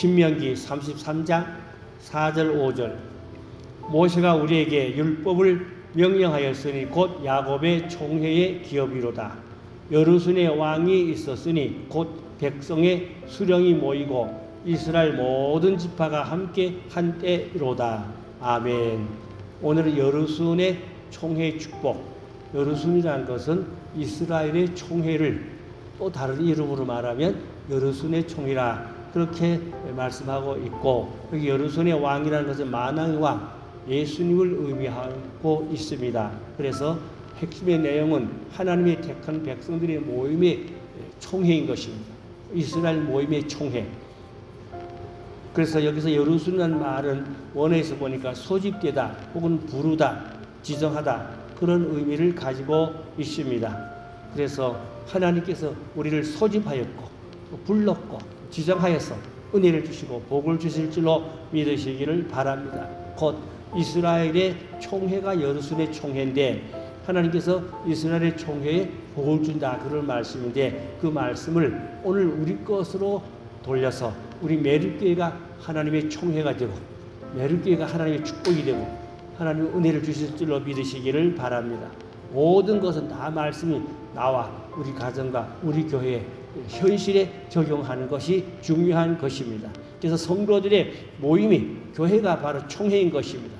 신명기 33장 4절 5절 모세가 우리에게 율법을 명령하였으니 곧 야곱의 총회의 기업이로다. 여루순의 왕이 있었으니 곧 백성의 수령이 모이고 이스라엘 모든 지파가 함께 한때로다. 아멘. 오늘은 여루순의 총회의 축복. 여루순이라는 것은 이스라엘의 총회를 또 다른 이름으로 말하면 여루순의 총이라 그렇게 말씀하고 있고, 여기 여루순의 왕이라는 것은 만왕의 왕 예수님을 의미하고 있습니다. 그래서 핵심의 내용은 하나님의 택한 백성들의 모임의 총회인 것입니다. 이스라엘 모임의 총회. 그래서 여기서 여루순이라는 말은 원어에서 보니까 소집되다 혹은 부르다, 지정하다 그런 의미를 가지고 있습니다. 그래서 하나님께서 우리를 소집하였고 불렀고 지정하여서 은혜를 주시고 복을 주실 줄로 믿으시기를 바랍니다. 곧 이스라엘의 총회가 여루순의 총회인데 하나님께서 이스라엘의 총회에 복을 준다 그런 말씀인데, 그 말씀을 오늘 우리 것으로 돌려서 우리 매립교회가 하나님의 총회가 되고 매립교회가 하나님의 축복이 되고 하나님의 은혜를 주실 줄로 믿으시기를 바랍니다. 모든 것은 다 말씀이 나와 우리 가정과 우리 교회에 현실에 적용하는 것이 중요한 것입니다. 그래서 성도들의 모임이 교회가 바로 총회인 것입니다.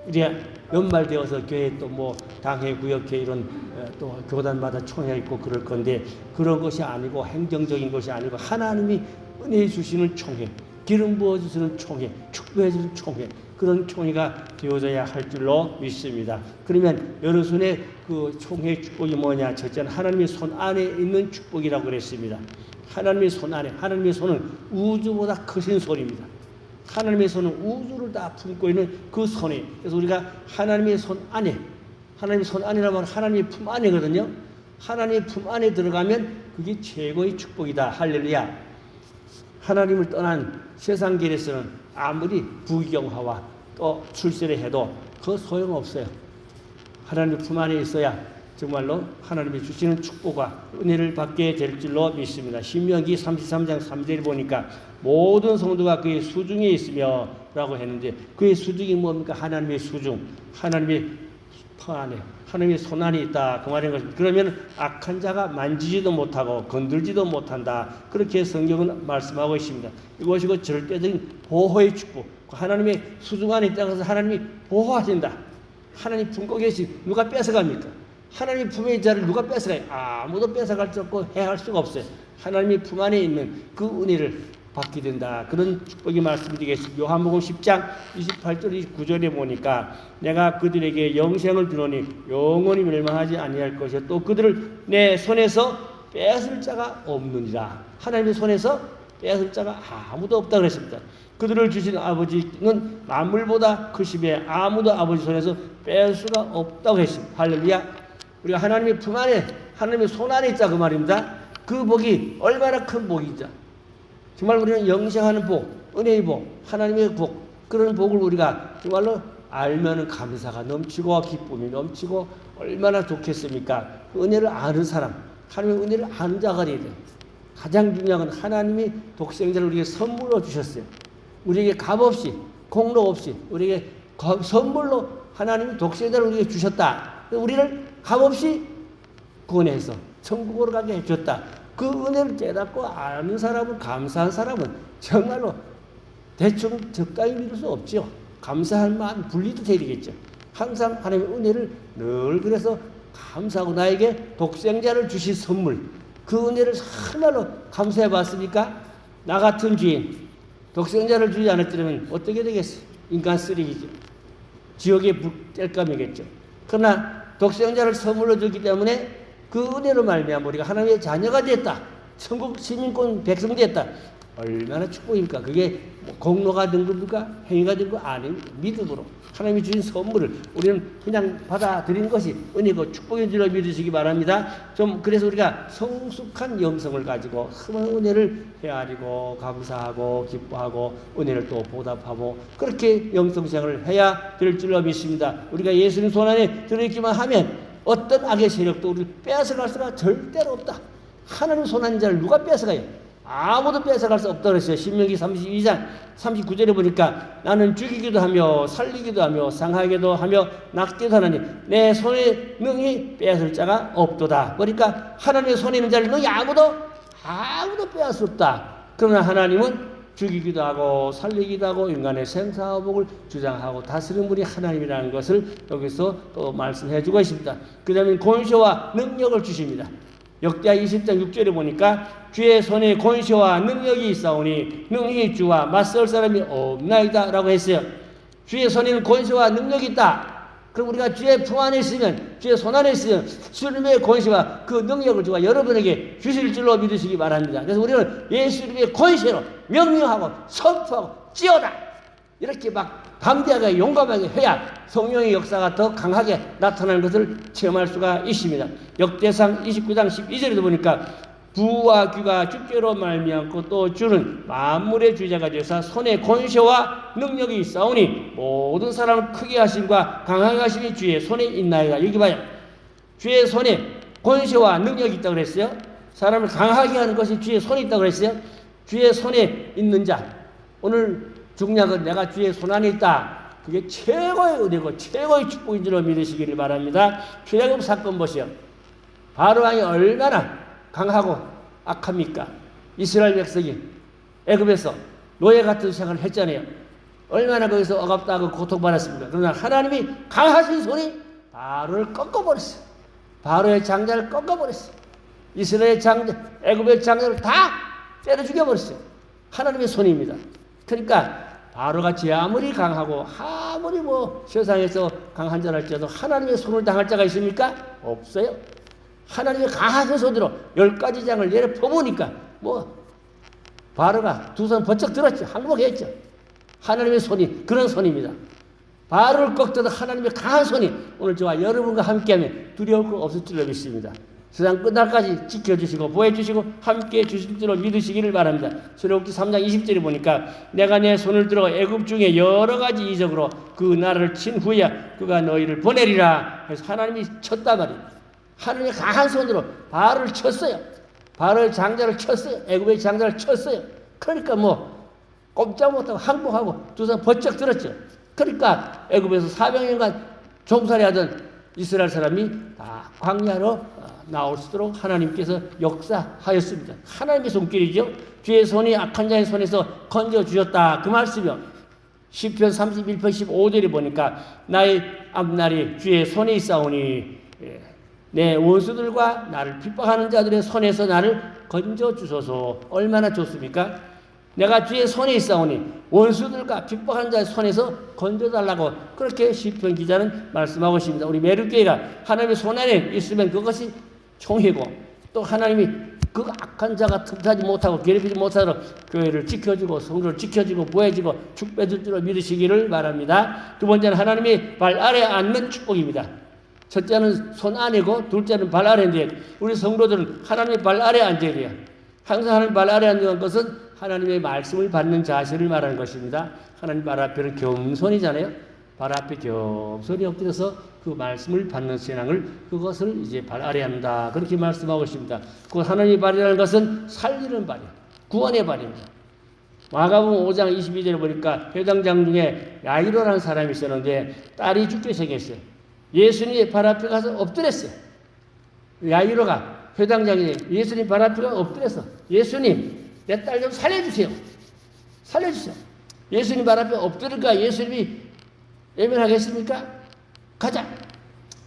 이제 연말 되어서 교회 또 뭐 당회, 구역회 이런 또 교단마다 총회가 있고 그럴 건데, 그런 것이 아니고 행정적인 것이 아니고 하나님이 은혜 주시는 총회, 기름 부어 주시는 총회, 축복해 주시는 총회, 그런 총회가 되어져야 할 줄로 믿습니다. 그러면 여루순의 그 총회 축복이 뭐냐? 첫째는 하나님의 손 안에 있는 축복이라고 그랬습니다. 하나님의 손 안에, 하나님의 손은 우주보다 크신 손입니다. 하나님의 손은 우주를 다 품고 있는 그 손에, 그래서 우리가 하나님의 손 안에, 하나님의 손 안이라고 하면 하나님의 품 안이거든요. 하나님의 품 안에 들어가면 그게 최고의 축복이다. 할렐루야. 하나님을 떠난 세상 길에서는 아무리 부귀경화와 또 출세를 해도 그 소용없어요. 하나님의 품 안에 있어야 정말로 하나님이 주시는 축복과 은혜를 받게 될 줄로 믿습니다. 신명기 33장 3절에 보니까 모든 성도가 그의 수중에 있으며 라고 했는데, 그의 수중이 뭡니까? 하나님의 수중, 하나님의 품 안에, 하나님의 손 안에 있다 그 말인 것입니다. 그러면 악한 자가 만지지도 못하고 건들지도 못한다, 그렇게 성경은 말씀하고 있습니다. 이것이 그 절대적인 보호의 축복, 하나님의 수중 안에 있다고 해서 하나님이 보호하신다. 하나님 품고 계시, 누가 뺏어갑니까? 하나님의 품에 있는 자를 누가 뺏어가요? 아무도 뺏어갈 수 없고 해할 수가 없어요. 하나님의 품 안에 있는 그 은혜를 받게 된다. 그런 축복이 말씀드리겠습니다. 요한복음 10장 28절 29절에 보니까 내가 그들에게 영생을 주노니 영원히 멸망하지 아니할 것이요 또 그들을 내 손에서 뺏을 자가 없느니라. 하나님의 손에서 뺏을 자가 아무도 없다 그랬습니다. 그들을 주신 아버지는 만물보다 크시며 아무도 아버지 손에서 뺄 수가 없다고 했습니다. 할렐루야. 우리가 하나님의 품 안에, 하나님의 손 안에 있자 그 말입니다. 그 복이 얼마나 큰 복이죠. 정말 우리는 영생하는 복, 은혜의 복, 하나님의 복, 그런 복을 우리가 정말로 알면은 감사가 넘치고 기쁨이 넘치고 얼마나 좋겠습니까? 그 은혜를 아는 사람, 하나님의 은혜를 아는 자가 돼야 돼요. 가장 중요한 건 하나님이 독생자를 우리에게 선물로 주셨어요. 우리에게 값없이, 공로 없이 우리에게 선물로 하나님이 독생자를 우리에게 주셨다. 우리를 값없이 구원해서 천국으로 가게 해줬다. 그 은혜를 깨닫고 아는 사람은, 감사한 사람은 정말로 대충 적당히 믿을 수 없죠. 감사할 마음 분리도 돼야 되겠죠. 항상 하나님의 은혜를 늘 그래서 감사하고 나에게 독생자를 주신 선물, 그 은혜를 정말로 감사해 봤습니까? 나 같은 죄인 독생자를 주지 않았더라면 어떻게 되겠어요? 인간 쓰레기죠. 지옥에 뗄감이겠죠. 그러나 독생자를 선물로 줬기 때문에 그 은혜로 말미암아 우리가 하나님의 자녀가 됐다. 천국 시민권 백성 됐다. 얼마나 축복입니까? 그게 공로가 된 겁니까? 행위가 된 거 아닙니다. 믿음으로 하나님이 주신 선물을 우리는 그냥 받아들인 것이 은혜고 축복인 줄로 믿으시기 바랍니다. 좀 그래서 우리가 성숙한 영성을 가지고 큰 은혜를 헤아리고 감사하고 기뻐하고 은혜를 또 보답하고 그렇게 영성생활을 해야 될 줄로 믿습니다. 우리가 예수님 손 안에 들어있기만 하면 어떤 악의 세력도 우리를 빼앗아갈 수가 절대로 없다. 하나님 손 안에 자를 누가 뺏어가요? 아무도 뺏어갈 수 없다고 그랬어요. 신명기 32장 39절에 보니까 나는 죽이기도 하며 살리기도 하며 상하기도 하며 낚기도 하나니 내 손에 능히 빼앗을 자가 없도다. 그러니까 하나님의 손에 있는 자를 능히 아무도 빼앗을 수 없다. 그러나 하나님은 죽이기도 하고 살리기도 하고 인간의 생사화복을 주장하고 다스리는 분이 하나님이라는 것을 여기서 또 말씀해 주고 있습니다. 그 다음에 권세와 능력을 주십니다. 역대하 20장 6절에 보니까 주의 손에 권세와 능력이 있사오니 능히 주와 맞설 사람이 없나이다 라고 했어요. 주의 손에는 권세와 능력이 있다. 그럼 우리가 주의 품 안에 있으면, 주의 손 안에 있으면 주님의 권세와 그 능력을 주가 여러분에게 주실 줄로 믿으시기 바랍니다. 그래서 우리는 예수님의 권세로 명령하고 선포하고 찌어다 이렇게 막 담대하게 용감하게 해야 성령의 역사가 더 강하게 나타나는 것을 체험할 수가 있습니다. 역대상 29장 12절에도 보니까 부와 귀가 주께로 말미암고 또 주는 만물의 주자가 되사 손에 권세와 능력이 있사오니 모든 사람을 크게 하심과 강하게 하심이 주의 손에 있나이다. 여기 봐요. 주의 손에 권세와 능력이 있다고 그랬어요. 사람을 강하게 하는 것이 주의 손에 있다고 그랬어요. 주의 손에 있는 자. 오늘 중약은 내가 주의 손 안에 있다. 그게 최고의 은혜고 최고의 축복인 줄로 믿으시기를 바랍니다. 출애굽 사건 보시오. 바로 왕이 얼마나 강하고 악합니까? 이스라엘 백성이 애굽에서 노예 같은 생활을 했잖아요. 얼마나 거기서 억압당하고 고통받았습니까? 그러나 하나님이 강하신 손이 바로를 꺾어버렸어요. 바로의 장자를 꺾어버렸어요. 이스라엘 장자, 애굽의 장자를 다 때려 죽여버렸어요. 하나님의 손입니다. 그러니까 바로같이 아무리 강하고 아무리 세상에서 강한 자라 할지라도 하나님의 손을 당할 자가 있습니까? 없어요. 하나님의 강하신 손으로 10가지 장을 내려 퍼보니까 바로가 두 손 번쩍 들었죠. 항복했죠. 하나님의 손이 그런 손입니다. 바로를 꺾던 하나님의 강한 손이 오늘 저와 여러분과 함께하면 두려울 거 없을 줄로 믿습니다. 세상 끝날까지 지켜주시고 보호해주시고 함께해 주실 줄로 믿으시기를 바랍니다. 출애굽기 3장 20절에 보니까 내가 내 손을 들어 애굽 중에 여러 가지 이적으로 그 나라를 친 후에 그가 너희를 보내리라. 그래서 하나님이 쳤단 말이에요. 하나님의 강한 손으로 바로를 쳤어요. 바로의 장자를 쳤어요. 애굽의 장자를 쳤어요. 그러니까 꼼짝 못하고 항복하고 두 손 번쩍 들었죠. 그러니까 애굽에서 400년간 종살이하던 이스라엘 사람이 다 광야로 나올 수 있도록 하나님께서 역사하였습니다. 하나님의 손길이죠. 주의 손이 악한 자의 손에서 건져주셨다. 그 말씀이요. 시편 31편 15절에 보니까 나의 앞날이 주의 손에 있사오니 내 원수들과 나를 핍박하는 자들의 손에서 나를 건져주소서. 얼마나 좋습니까? 내가 주의 손에 있사오니 원수들과 핍박하는 자의 손에서 건져달라고 그렇게 시편 기자는 말씀하고 있습니다. 우리 매류교회가 하나님의 손 안에 있으면 그것이 총회고 또 하나님이 그 악한 자가 틈타지 못하고 괴롭히지 못하도록 교회를 지켜주고 성도를 지켜주고 보호해주고 축복해줄 줄로 믿으시기를 바랍니다. 두 번째는 하나님의 발 아래 앉는 축복입니다. 첫째는 손 안이고 둘째는 발 아래인데 우리 성도들은 하나님의 발 아래 앉아야 돼요. 항상 하나님의 발 아래 앉는 것은 하나님의 말씀을 받는 자세를 말하는 것입니다. 하나님 발 앞에는 겸손이잖아요. 발 앞에 겸손히 엎드려서 그 말씀을 받는 신앙을 그것을 이제 발 아래 한다. 그렇게 말씀하고 있습니다. 그 하나님의 발이라는 것은 살리는 발이에요. 구원의 발입니다. 마가복음 5장 22절에 보니까 회당장 중에 야이로라는 사람이 있었는데 딸이 죽게 생겼어요. 예수님의 발 앞에 가서 엎드렸어요. 야이로가 회당장이 예수님 발 앞에 가서 엎드렸어. 예수님, 내 딸 좀 살려주세요. 살려주세요. 예수님 발 앞에 엎드릴까? 예수님이 예면하겠습니까? 가자.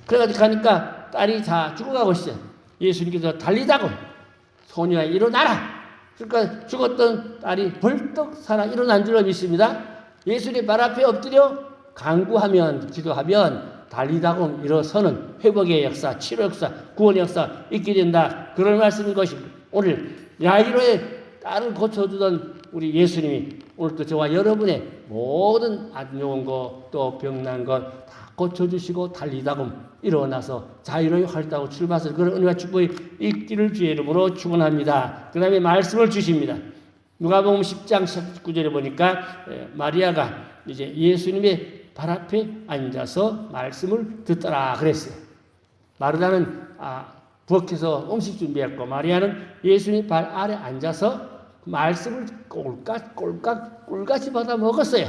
그래가지고 가니까 딸이 다 죽어가고 있어요. 예수님께서 달리자고 소녀야 일어나라. 그러니까 죽었던 딸이 벌떡 살아 일어난 줄로 믿습니다. 예수님 발 앞에 엎드려 간구하면 기도하면 달리다고 일어서는 회복의 역사, 치료 역사, 구원의 역사 있게 된다. 그런 말씀인 것입니다. 오늘 야이로의 딸을 고쳐주던 우리 예수님이 오늘도 저와 여러분의 모든 안 좋은 것 또 병난 것 다 고쳐주시고 달리다고 일어나서 자유로이 활동하고 출마해서 그런 은혜와 축복이 있기를 주의 이름으로 축원합니다. 그 다음에 말씀을 주십니다. 누가복음 10장 19절에 보니까 마리아가 이제 예수님의 발 앞에 앉아서 말씀을 듣더라 그랬어요. 마르다는 부엌에서 음식 준비했고 마리아는 예수님 발 아래 앉아서 말씀을 꿀같이 받아 먹었어요.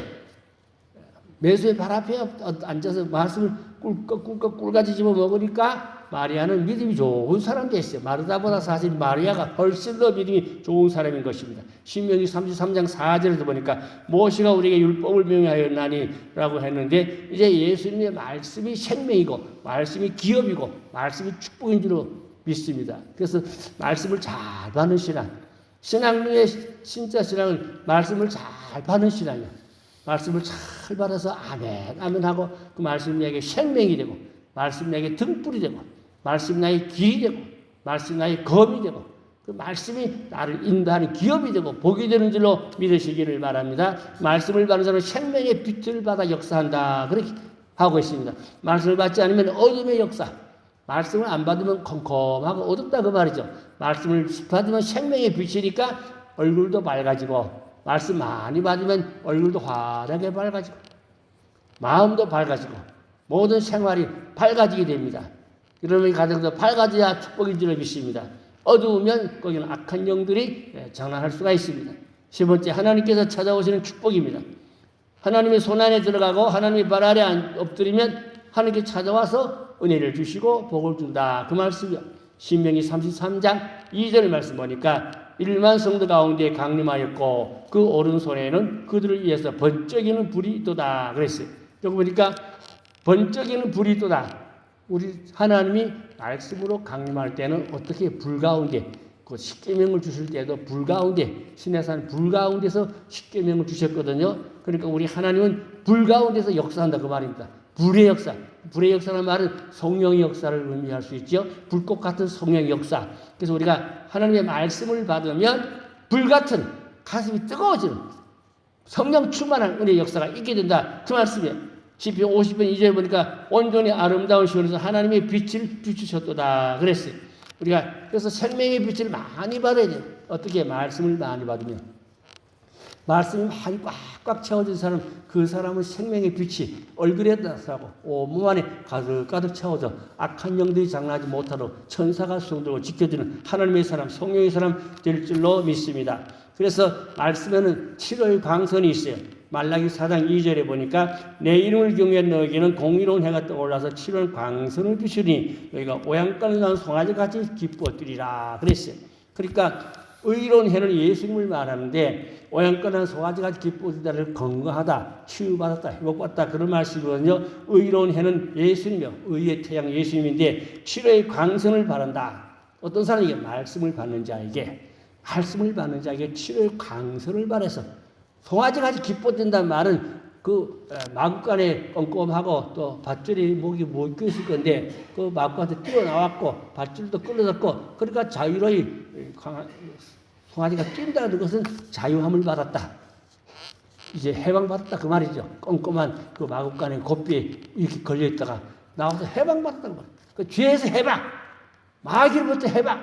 매수의 발 앞에 앉아서 말씀을 꿀같이 집어 먹으니까 마리아는 믿음이 좋은 사람 됐어요. 마르다보다 사실 마리아가 훨씬 더 믿음이 좋은 사람인 것입니다. 신명기 33장 4절에도 보니까 모세가 우리에게 율법을 명하였나니 라고 했는데 이제 예수님의 말씀이 생명이고 말씀이 기업이고 말씀이 축복인 줄로 믿습니다. 그래서 말씀을 잘 받는 신앙 중에 진짜 신앙은 말씀을 잘 받는 신앙이에요. 말씀을 잘 받아서 아멘 아멘 하고 그 말씀이 나에게 생명이 되고 말씀이 나에게 등불이 되고 말씀이 나에게 길이 되고 말씀이 나에게 검이 되고 그 말씀이 나를 인도하는 기업이 되고 복이 되는 줄로 믿으시기를 바랍니다. 말씀을 받는 사람은 생명의 빛을 받아 역사한다 그렇게 하고 있습니다. 말씀을 받지 않으면 어둠의 역사, 말씀을 안 받으면 컴컴하고 어둡다 그 말이죠. 말씀을 받으면 생명의 빛이니까 얼굴도 밝아지고 말씀 많이 받으면 얼굴도 환하게 밝아지고 마음도 밝아지고 모든 생활이 밝아지게 됩니다. 여러분의 가정도 밝아져야 축복인 줄로 믿습니다. 어두우면 거기는 악한 영들이 장난할 수가 있습니다. 세 번째, 하나님께서 찾아오시는 축복입니다. 하나님의 손 안에 들어가고 하나님의 발 아래 엎드리면 하나님께 찾아와서 은혜를 주시고 복을 준다. 그 말씀이요. 신명기 33장 2절 말씀 보니까 1만 성도 가운데 강림하였고 그 오른손에는 그들을 위해서 번쩍이는 불이 있도다 그랬어요. 여기 보니까 번쩍이는 불이 있도다. 우리 하나님이 말씀으로 강림할 때는 어떻게 불 가운데 그 십계명을 주실 때도 불 가운데 시내산 불 가운데서 십계명을 주셨거든요. 그러니까 우리 하나님은 불 가운데서 역사한다 그 말입니다. 불의 역사. 불의 역사라는 말은 성령의 역사를 의미할 수 있죠. 불꽃 같은 성령의 역사. 그래서 우리가 하나님의 말씀을 받으면 불같은 가슴이 뜨거워지는 성령 충만한 은혜의 역사가 있게 된다. 그 말씀이에요. 시편 50편 2절에 보니까 온전히 아름다운 시온에서 하나님의 빛을 비추셨도다 그랬어요. 우리가 그래서 생명의 빛을 많이 받아야 돼요. 어떻게? 말씀을 많이 받으면. 말씀이 많이 꽉꽉 채워진 사람, 그 사람은 생명의 빛이 얼굴에 나타나고 온몸 안에 가득 채워져 악한 영들이 장난하지 못하도록 천사가 수용되고 지켜주는 하나님의 사람, 성령의 사람 될 줄로 믿습니다. 그래서 말씀에는 7월 광선이 있어요. 말라기 4장 2절에 보니까 내 이름을 경외한 너에게는 공의로운 해가 떠올라서 7월 광선을 주시니 너희가 오양가를 난 송아지같이 기뻐뜨리라 그랬어요. 그러니까 의로운 해는 예수님을 말하는데 오양가난 송아지같이 기뻐뜨리다를 건강하다, 치유받았다, 회복받았다 그런 말씀이거든요. 의로운 해는 예수님이요. 의의 태양 예수님인데 7월의 광선을 바란다. 어떤 사람에게 말씀을 받는 자에게 7월의 광선을 바라서 송아지같이 기뻐진다는 말은 그 마구간에 꼼꼼하고 또 밧줄이 목이 묶여 있을 건데 그 마구간에 뛰어나왔고 밧줄도 끌어졌고 그러니까 자유로이 송아지가 뛴다는 것은 자유함을 받았다. 이제 해방받았다 그 말이죠. 꼼꼼한 그 마구간에 곱비에 이렇게 걸려있다가 나와서 해방받았다는 거예요. 그 죄에서 해방, 마귀로부터 해방,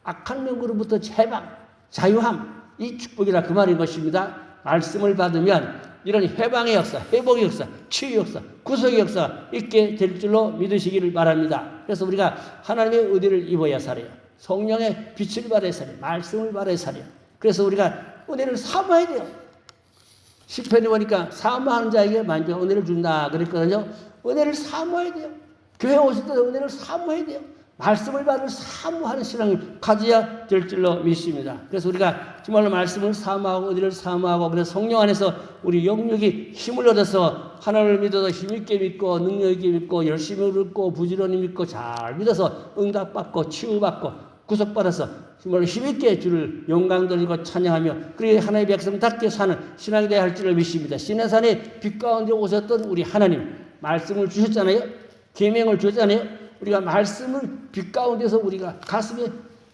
악한 영으로부터 해방, 자유함, 이 축복이라 그 말인 것입니다. 말씀을 받으면 이런 해방의 역사, 회복의 역사, 치유 역사, 구속의 역사가 있게 될 줄로 믿으시기를 바랍니다. 그래서 우리가 하나님의 의를 입어야 살아요. 성령의 빛을 받아야 살아요. 말씀을 받아야 살아요. 그래서 우리가 은혜를 사모해야 돼요. 시편에 보니까 사모하는 자에게 만족 은혜를 준다 그랬거든요. 은혜를 사모해야 돼요. 교회 오실 때 은혜를 사모해야 돼요. 말씀을 받을 사모하는 신앙을 가져야 될 줄로 믿습니다. 그래서 우리가 정말로 말씀을 사모하고 은혜를 사모하고 그래서 성령 안에서 우리 영육이 힘을 얻어서 하나님을 믿어서 힘있게 믿고 능력 있게 믿고 열심히 믿고 부지런히 믿고 잘 믿어서 응답받고 치유받고 구속받아서 정말로 힘있게 주를 영광 돌리고 찬양하며 그리고 하나님의 백성답게 사는 신앙이 되어야 할 줄을 믿습니다. 시내산에 빛 가운데 오셨던 우리 하나님 말씀을 주셨잖아요. 계명을 주셨잖아요. 우리가 말씀을 빛 가운데서 우리가 가슴에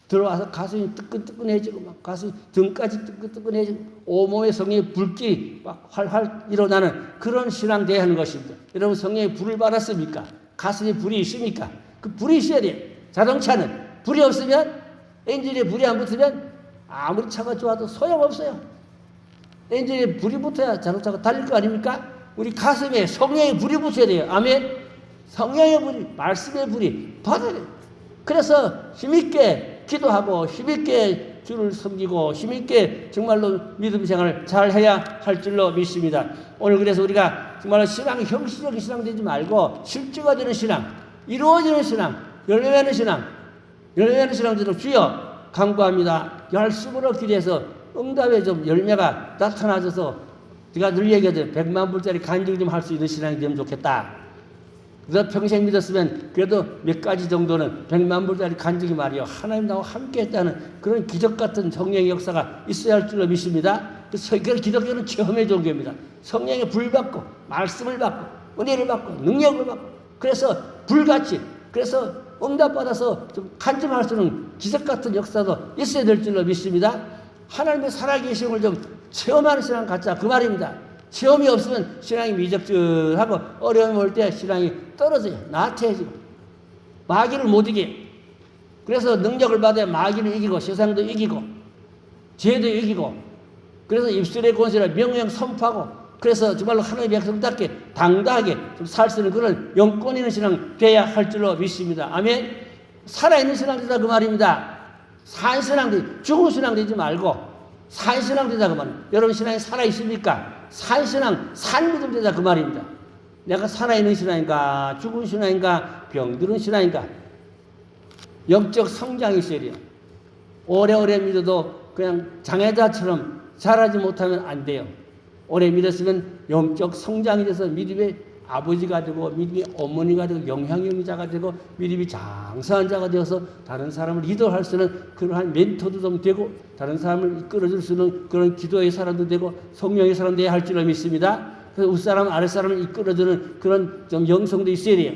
들어와서 가슴이 뜨끈뜨끈해지고 막 가슴 등까지 뜨끈뜨끈해지고 온몸에 성령의 불길이 막 활활 일어나는 그런 신앙 되어야 하는 것입니다. 여러분 성령의 불을 받았습니까? 가슴에 불이 있습니까? 그 불이 있어야 돼요. 자동차는 불이 없으면 엔진에 불이 안 붙으면 아무리 차가 좋아도 소용없어요. 엔진에 불이 붙어야 자동차가 달릴 거 아닙니까? 우리 가슴에 성령의 불이 붙어야 돼요. 아멘. 성령의 불이, 말씀의 불이 받아야 돼요. 그래서 힘있게 기도하고 힘있게 주를 섬기고 힘있게 정말로 믿음 생활을 잘 해야 할 줄로 믿습니다. 오늘 그래서 우리가 정말로 신앙이 형식적인 신앙 되지 말고 실제가 되는 신앙, 이루어지는 신앙, 열매하는 신앙, 열매하는 신앙들을 주여 간구합니다. 열심으로 기도해서 응답의 좀 열매가 나타나줘서 제가 늘 얘기하죠. 100만 불짜리 간증 좀 할 수 있는 신앙이 되면 좋겠다. 그래서 평생 믿었으면 그래도 몇 가지 정도는 100만 불짜리 간증이 말이요. 하나님 나와 함께 했다는 그런 기적 같은 성령의 역사가 있어야 할 줄로 믿습니다. 그래서 기독교는 체험의 종교입니다. 성령의 불 받고 말씀을 받고 은혜를 받고 능력을 받고 그래서 불같이 그래서 응답받아서 좀 간증할 수 있는 기적 같은 역사도 있어야 될 줄로 믿습니다. 하나님의 살아계심을 좀 체험하는 신앙 갖자 그 말입니다. 체험이 없으면 신앙이 미적절하고 어려움이 올 때 신앙이 떨어져요. 나태해지고 마귀를 못 이게. 그래서 능력을 받아야 마귀를 이기고 세상도 이기고 죄도 이기고 그래서 입술의 권세를 명령 선포하고 그래서 정말로 하나님의 백성답게 당당하게 좀 살 수 있는 그런 영권 있는 신앙 돼야 할 줄로 믿습니다. 아멘. 살아있는 신앙 되다 그 말입니다. 산 신앙 되지 죽은 신앙 되지 말고 산 신앙 되다 그 말입니다. 여러분 신앙이 살아있습니까? 산 신앙, 산 믿음 되다 그 말입니다. 내가 살아있는 신앙인가, 죽은 신앙인가, 병들은 신앙인가. 영적 성장이 있어야 돼요. 오래오래 믿어도 그냥 장애자처럼 자라지 못하면 안 돼요. 오래 믿었으면 영적 성장이 돼서 믿음의 아버지가 되고 믿음의 어머니가 되고 영향력자가 되고 믿음이 장성한 자가 되어서 다른 사람을 리더할 수 있는 그러한 멘토도 좀 되고 다른 사람을 이끌어줄 수 있는 그런 기도의 사람도 되고 성령의 사람 되어야 할 줄로 믿습니다. 그래서 윗사람 아랫사람을 이끌어주는 그런 좀 영성도 있어야 돼요.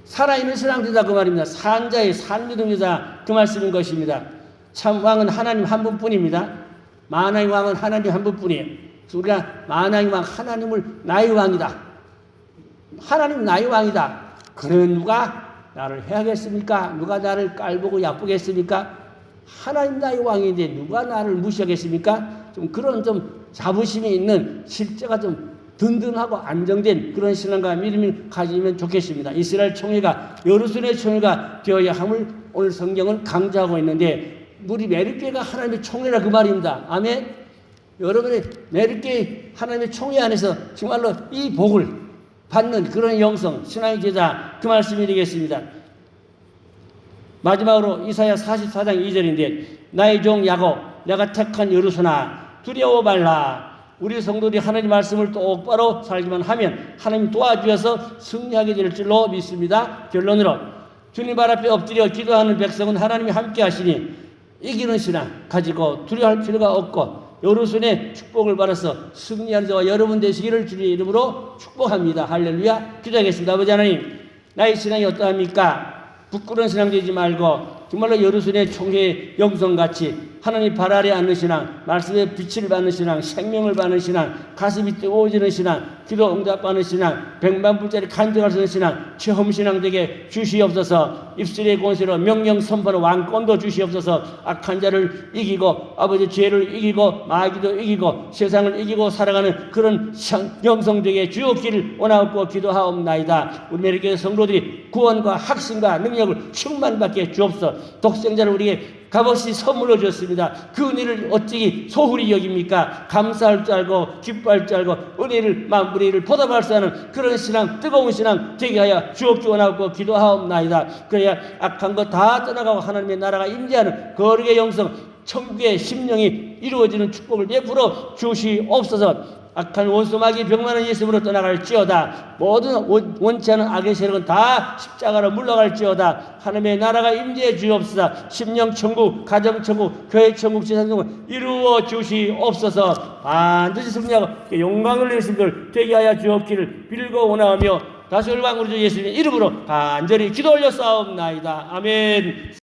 살아있는 신앙되다 그 말입니다. 산자의 산믿음이다 그 말씀인 것입니다. 참 왕은 하나님 한 분뿐입니다. 만왕의 왕은 하나님 한 분뿐이에요. 그래서 우리가 만왕의 왕 하나님을 나의 왕이다. 하나님 나의 왕이다. 그러면 누가 나를 해야겠습니까? 누가 나를 깔보고 야쁘겠습니까? 하나님 나의 왕인데 누가 나를 무시하겠습니까? 좀 그런 좀 자부심이 있는 실제가 좀 든든하고 안정된 그런 신앙과 믿음을 가지면 좋겠습니다. 이스라엘 총회가 여루살렘의 총회가 되어야 함을 오늘 성경은 강조하고 있는데 우리 메리교회가 하나님의 총회라 그 말입니다. 아멘. 여러분의 메리교회 하나님의 총회 안에서 정말로 이 복을 받는 그런 영성, 신앙의 제자 그 말씀이 되겠습니다. 마지막으로 이사야 44장 2절인데 나의 종 야곱 내가 택한 여루수나 두려워 말라. 우리 성도들이 하나님 말씀을 똑바로 살기만 하면 하나님 도와주셔서 승리하게 될 줄로 믿습니다. 결론으로 주님 발 앞에 엎드려 기도하는 백성은 하나님이 함께 하시니 이기는 신앙 가지고 두려워할 필요가 없고 여루순의 축복을 받아서 승리하는 자와 여러분 되시기를 주님의 이름으로 축복합니다. 할렐루야. 기도하겠습니다. 아버지 하나님 나의 신앙이 어떠합니까? 부끄러운 신앙 되지 말고 정말로 여루순의 총회의 영성같이 하나님 발 아래 앉는 신앙, 말씀의 빛을 받는 신앙, 생명을 받는 신앙, 가슴이 뜨거워지는 신앙, 기도 응답받는 신앙, 100만 불짜리 간증할 수 있는 신앙, 체험 신앙 되게 주시옵소서. 입술의 권세로 명령 선포로 왕권도 주시옵소서. 악한 자를 이기고 아버지 죄를 이기고 마귀도 이기고 세상을 이기고 살아가는 그런 영성 되게 주옵기를 원하옵고 기도하옵나이다. 우리 메리교회 성도들이 구원과 확신과 능력을 충만받게 주옵소서. 독생자를 우리에게 값없이 선물로 주었습니다. 그 은혜를 어찌 소홀히 여깁니까? 감사할 줄 알고 기뻐할 줄 알고 은혜를 만분의 1을 보답할 수 있는 그런 신앙, 뜨거운 신앙 되게 하여 주옵기 원하고 기도하옵나이다. 그래야 악한 것 다 떠나가고 하나님의 나라가 임재하는 거룩의 영성, 천국의 심령이 이루어지는 축복을 베풀어 주시옵소서. 악한 원수 마귀 병만한 예수로 떠나갈지어다. 모든 원치 않은 악의 세력은 다 십자가로 물러갈지어다. 하나님의 나라가 임재해 주옵소서. 심령 천국, 가정 천국, 교회 천국, 세상 천국 이루어 주시옵소서. 반드시 승리하고 영광을 내신들 되게 하여 주옵기를 빌고 원하며 다시 올바른 우리 주 예수님의 이름으로 간절히 기도 올려 싸움나이다. 아멘.